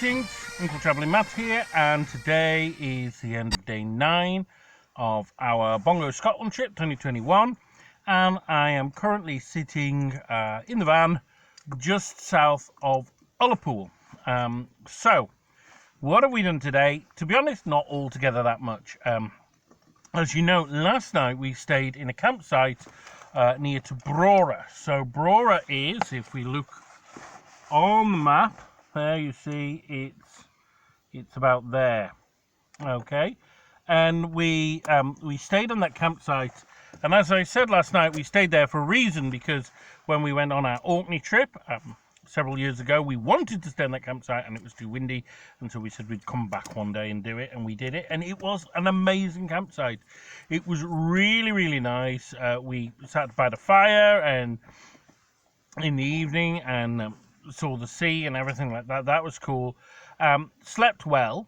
Greetings, Uncle Travelling Matt here, and today is the end of day 9 of our Bongo Scotland trip 2021, and I am currently sitting in the van just south of Ullapool. So, what have we done today? To be honest, not altogether that much. As you know, last night we stayed in a campsite near to Brora. So Brora is, if we look on the map, there you see it's about there. Okay, and we stayed on that campsite, and as I said last night, we stayed there for a reason, because when we went on our Orkney trip several years ago, we wanted to stay on that campsite and it was too windy, and so we said we'd come back one day and do it, and we did it, and it was an amazing campsite. It was really nice. We sat by the fire and in the evening and saw the sea and everything like that. That was cool. Slept well,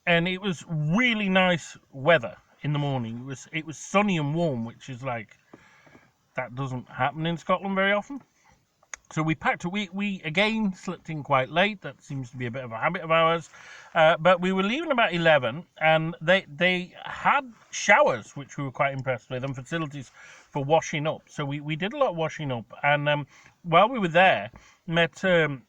and it was really nice weather in the morning. It was sunny and warm, which is like, that doesn't happen in Scotland very often. So we packed. We again slept in quite late. That seems to be a bit of a habit of ours. But we were leaving about 11, and they had showers, which we were quite impressed with, and facilities for washing up. So we did a lot of washing up, and while we were there, met a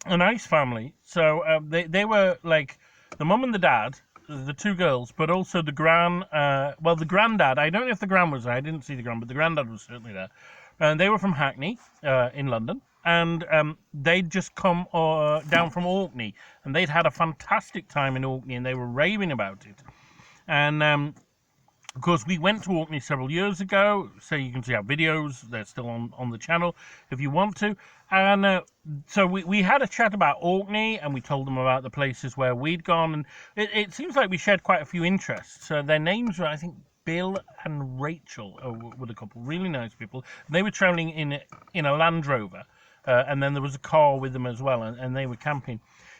nice family. So they were like the mum and the dad, the two girls, but also the the granddad. I don't know if the gran was there. I didn't see the gran, but the granddad was certainly there. And they were from Hackney in London, and they'd just come down from Orkney, and they'd had a fantastic time in Orkney, and they were raving about it. And of course, we went to Orkney several years ago, so you can see our videos. They're still on the channel if you want to. And so we had a chat about Orkney, and we told them about the places where we'd gone, and it seems like we shared quite a few interests. Their names were, I think, Bill and Rachel were the couple, really nice people. They were travelling in a Land Rover, and then there was a car with them as well, and they were camping.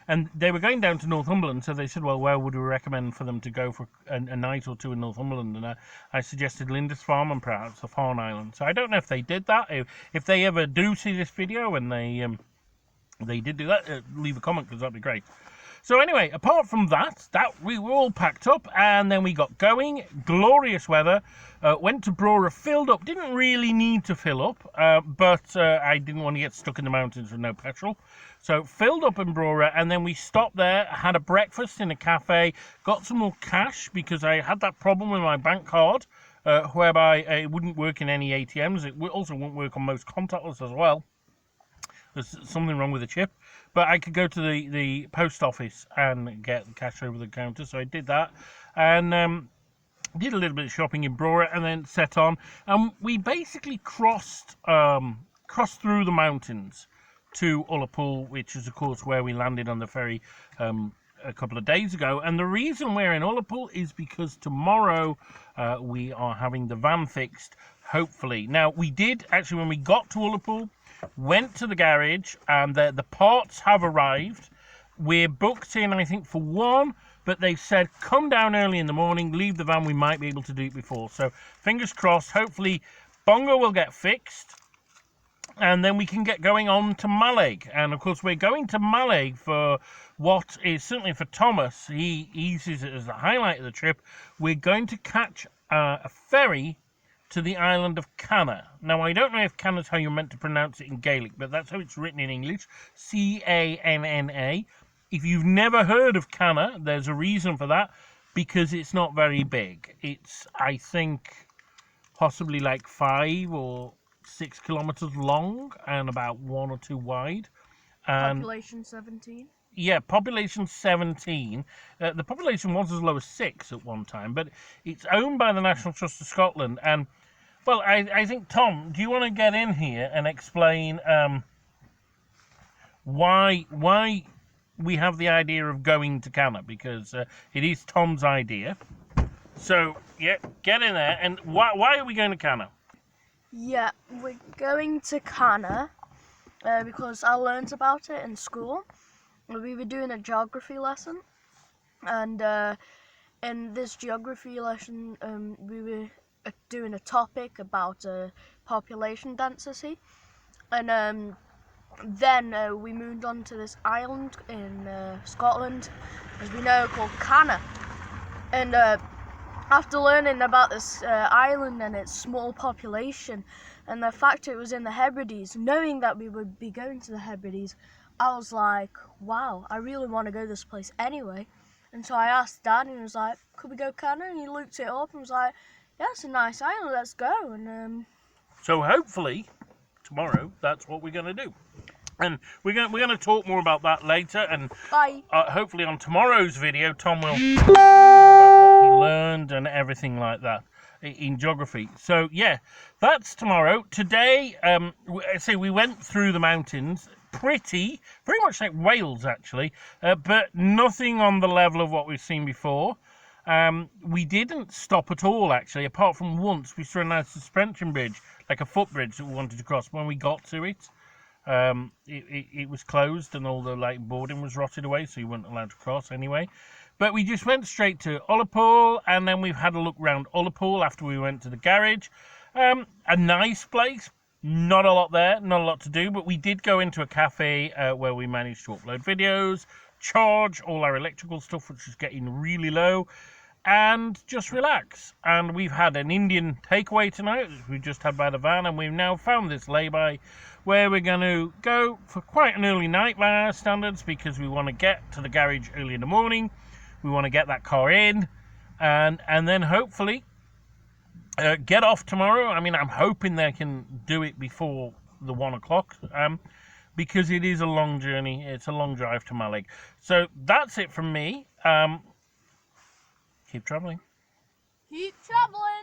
And they were going down to Northumberland, so they said, well, where would we recommend for them to go for a night or two in Northumberland? And I suggested Lindisfarne and perhaps the Farne Islands. So I don't know if they did that. If they ever do see this video and they did do that, leave a comment, because that'd be great. So anyway, apart from that we were all packed up, and then we got going. Glorious weather. Went to Brora, filled up. Didn't really need to fill up, but I didn't want to get stuck in the mountains with no petrol. So filled up in Brora, and then we stopped there, had a breakfast in a cafe, got some more cash, because I had that problem with my bank card, whereby it wouldn't work in any ATMs. It also wouldn't work on most contactless as well. There's something wrong with the chip, but I could go to the post office and get the cash over the counter, so I did that, and did a little bit of shopping in Brora, and then set on, and we basically crossed through the mountains to Ullapool, which is of course where we landed on the ferry a couple of days ago. And the reason we're in Ullapool is because tomorrow we are having the van fixed, hopefully. Now, we did actually, when we got to Ullapool, went to the garage, and the parts have arrived. We're booked in, I think, for 1, but they said come down early in the morning, leave the van, we might be able to do it before. So fingers crossed, hopefully Bongo will get fixed, and then we can get going on to Mallaig. And of course, we're going to Mallaig for what is, certainly for Thomas, he sees it as the highlight of the trip. We're going to catch a ferry to the island of Canna. Now, I don't know if Canna is how you're meant to pronounce it in Gaelic, but that's how it's written in English, Canna. If you've never heard of Canna, there's a reason for that, because it's not very big. It's, I think, possibly like 5 or 6 kilometers long and about 1 or 2 wide. Population 17? Yeah, population 17. The population was as low as 6 at one time, but it's owned by the National Trust of Scotland. And, well, I think, Tom, do you want to get in here and explain why we have the idea of going to Canna? Because it is Tom's idea. So, yeah, get in there. And why are we going to Canna? Yeah, we're going to Canna because I learned about it in school. We were doing a geography lesson, and in this geography lesson we were doing a topic about population density, and then we moved on to this island in Scotland, as we know, called Canna. And after learning about this island and its small population and the fact it was in the Hebrides, knowing that we would be going to the Hebrides, I was like, wow, I really want to go this place anyway. And so I asked Dad, and he was like, could we go Canna? And he looked it up and was like, yeah, it's a nice island, let's go. And so hopefully tomorrow that's what we're going to do. And we're going to talk more about that later, and bye. Hopefully on tomorrow's video Tom will talk more about what he learned and everything like that in geography. So yeah, that's tomorrow. Today, we went through the mountains, very much like Wales actually, but nothing on the level of what we've seen before. We didn't stop at all actually, apart from once we saw a nice suspension bridge, like a footbridge that we wanted to cross. When we got to it, it was closed and all the boarding was rotted away, so you weren't allowed to cross anyway. But we just went straight to Ullapool, and then we've had a look round Ullapool after we went to the garage. A nice place, not a lot there, not a lot to do, but we did go into a cafe where we managed to upload videos, charge all our electrical stuff, which was getting really low, and just relax. And we've had an Indian takeaway tonight, which we just had by the van, and we've now found this lay-by where we're going to go for quite an early night by our standards, because we want to get to the garage early in the morning. We want to get that car in, and then hopefully get off tomorrow. I mean, I'm hoping they can do it before the 1 o'clock, because it is a long journey. It's a long drive to Malig. So that's it from me. Keep traveling. Keep traveling.